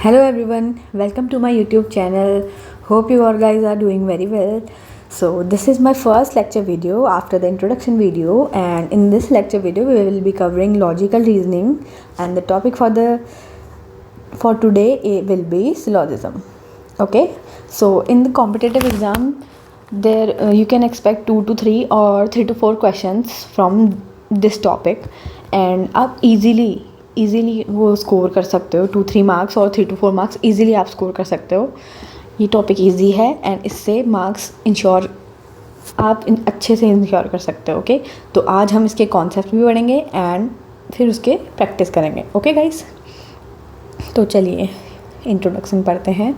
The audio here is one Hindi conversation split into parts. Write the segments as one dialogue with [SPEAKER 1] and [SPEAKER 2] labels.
[SPEAKER 1] Hello everyone, welcome to my YouTube channel. Hope you all guys are doing very well. So this is my first lecture video after the introduction video, and in this lecture video we will be covering logical reasoning, and the topic for today will be syllogism. Okay, so in the competitive exam there you can expect 2 to 3 or 3 to 4 questions from this topic, and आप easily वो स्कोर कर सकते हो 2-3 मार्क्स और 3 to 4 मार्क्स इजीली आप स्कोर कर सकते हो. ये टॉपिक इजी है एंड इससे मार्क्स इंश्योर आप अच्छे से इंश्योर कर सकते हो. ओके, तो आज हम इसके कॉन्सेप्ट भी पढ़ेंगे एंड फिर उसके प्रैक्टिस करेंगे. ओके गाइस, तो चलिए इंट्रोडक्शन पढ़ते हैं.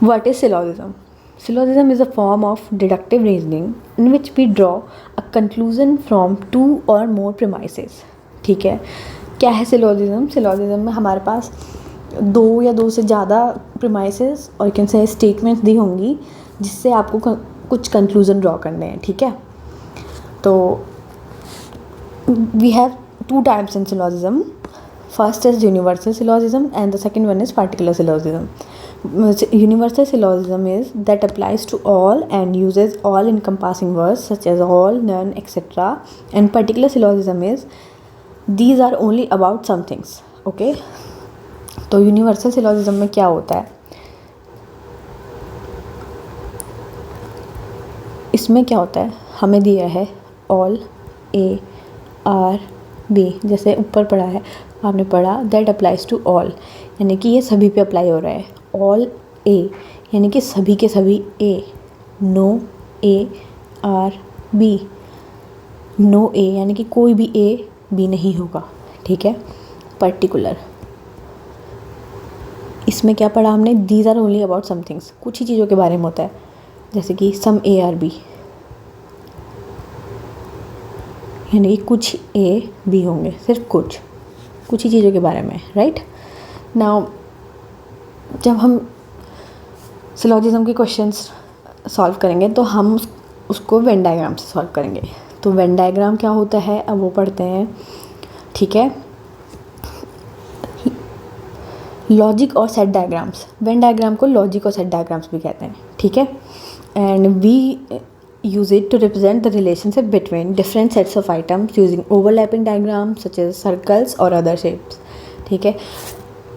[SPEAKER 1] What is syllogism? Syllogism is a form of deductive reasoning in which we draw a conclusion from two or more premises. ठीक है, क्या है सिलोजिज्म? सिलोजिज्म में हमारे पास दो या दो से ज़्यादा प्रीमाइसेस और कैन से स्टेटमेंट्स दी होंगी जिससे आपको कुछ कंक्लूजन ड्रॉ करने हैं. ठीक है, तो we have two types in syllogism. First is universal syllogism and the second one is particular syllogism. Universal syllogism is that applies to all and uses all encompassing words such as all, none, etc. And particular syllogism is these are only about some things. Okay, तो universal syllogism में क्या होता है? इसमें क्या होता है? हमें दिया है all, a, r, b, जैसे ऊपर पढ़ा है आपने पढ़ा that applies to all, यानी कि ये सभी पे अप्लाई हो रहा है. ऑल ए यानी कि सभी के सभी A. No A or B, no A यानी कि कोई भी ए बी नहीं होगा. ठीक है, पर्टिकुलर इसमें क्या पढ़ा हमने? These are only about some things, कुछ ही चीज़ों के बारे में होता है, जैसे कि सम ए आर बी यानी कि कुछ ए बी होंगे, सिर्फ कुछ ही चीज़ों के बारे में. राइट नाउ जब हम सिलोजिज्म के क्वेश्चंस सॉल्व करेंगे तो हम उसको वेन डायग्राम से सॉल्व करेंगे. तो वेन डायग्राम क्या होता है अब वो पढ़ते हैं. ठीक है, लॉजिक और सेट डायग्राम्स. वेन डायग्राम को लॉजिक और सेट डायग्राम्स भी कहते हैं. ठीक है, and we use it to represent the relationship between different sets of items using overlapping diagrams such as circles और अदर शेप्स. ठीक है,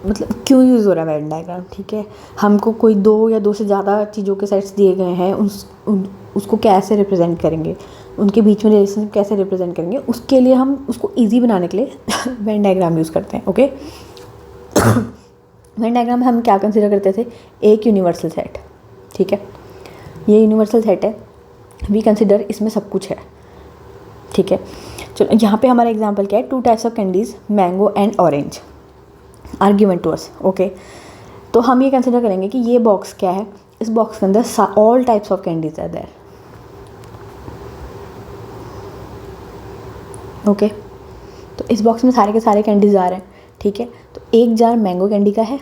[SPEAKER 1] मतलब क्यों यूज़ हो रहा है वेन डायग्राम? ठीक है, हमको कोई दो या दो से ज़्यादा चीज़ों के सेट्स दिए गए हैं, उसको कैसे रिप्रेजेंट करेंगे, उनके बीच में रिलेशनशिप कैसे रिप्रेजेंट करेंगे, उसके लिए हम उसको इजी बनाने के लिए वेन डायग्राम यूज़ करते हैं. ओके, वेन डायग्राम में हम क्या कंसिडर करते थे? एक यूनिवर्सल सेट. ठीक है, ये यूनिवर्सल सेट है, वी कंसिडर इसमें सब कुछ है. ठीक है, चलो यहाँ पे हमारा एग्जाम्पल क्या है? 2 types of candies, mango and orange are given to us. Okay, तो हम ये कंसिडर करेंगे कि ये बॉक्स क्या है? इस बॉक्स के अंदर all types of candies are there. Okay, तो इस बॉक्स में सारे के सारे कैंडीज आ रहे हैं. ठीक है, तो एक जार मैंगो कैंडी का है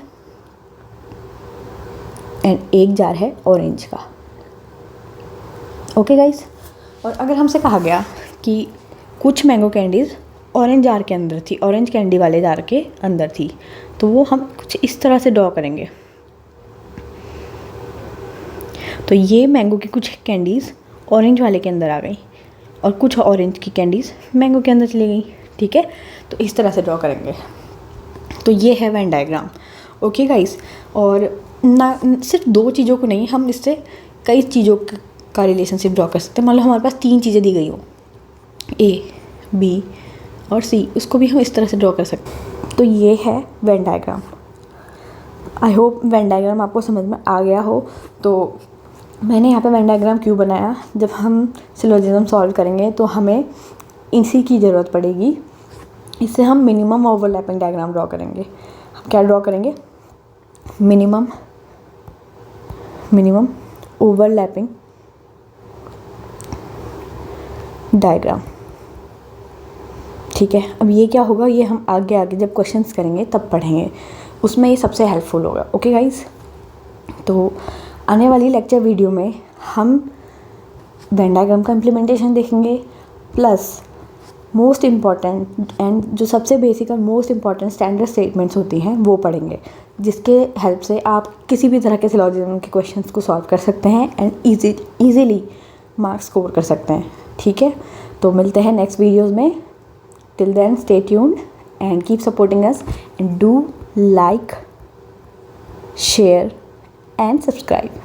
[SPEAKER 1] एंड एक जार है ऑरेंज का. ओके गाइस, और अगर हमसे कहा गया कि कुछ मैंगो कैंडीज़ ऑरेंज जार के अंदर थी, ऑरेंज कैंडी वाले जार के अंदर थी, तो वो हम कुछ इस तरह से ड्रॉ करेंगे. तो ये मैंगो की कुछ कैंडीज़ ऑरेंज वाले के अंदर आ गई और कुछ ऑरेंज की कैंडीज़ मैंगो के अंदर चली गई. ठीक है, तो इस तरह से ड्रॉ करेंगे. तो ये है वेन डायग्राम. ओके गाइस, और ना सिर्फ दो चीज़ों को नहीं, हम इससे कई चीज़ों का रिलेशनशिप ड्रॉ कर सकते हैं. मान लो हमारे पास 3 चीज़ें दी गई हो, ए बी और सी, उसको भी हम इस तरह से ड्रॉ कर सकते हैं. तो ये है Venn diagram. I hope Venn diagram आपको समझ में आ गया हो. तो मैंने यहाँ पे वेन डायग्राम क्यों बनाया? जब हम सिलोजिज्म सॉल्व करेंगे तो हमें इसी की ज़रूरत पड़ेगी. इससे हम मिनिमम ओवरलैपिंग डायग्राम ड्रॉ करेंगे. हम क्या ड्रॉ करेंगे? Minimum overlapping diagram. ठीक है, अब ये क्या होगा, ये हम आगे जब क्वेश्चंस करेंगे तब पढ़ेंगे, उसमें ये सबसे हेल्पफुल होगा. ओके गाइस, तो आने वाली लेक्चर वीडियो में हम वेन डायग्राम का इम्प्लीमेंटेशन देखेंगे, प्लस मोस्ट इम्पॉर्टेंट एंड जो सबसे बेसिक और मोस्ट इम्पॉर्टेंट स्टैंडर्ड स्टेटमेंट्स होती हैं वो पढ़ेंगे, जिसके हेल्प से आप किसी भी तरह के सिलोजिज्म के क्वेश्चंस को सॉल्व कर सकते हैं एंड ईजीली मार्क्स स्कोर कर सकते हैं। ठीक है, तो मिलते हैं नेक्स्ट वीडियोज़ में। Till then stay tuned and keep supporting us and do like, share and subscribe.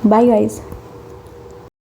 [SPEAKER 1] Bye guys.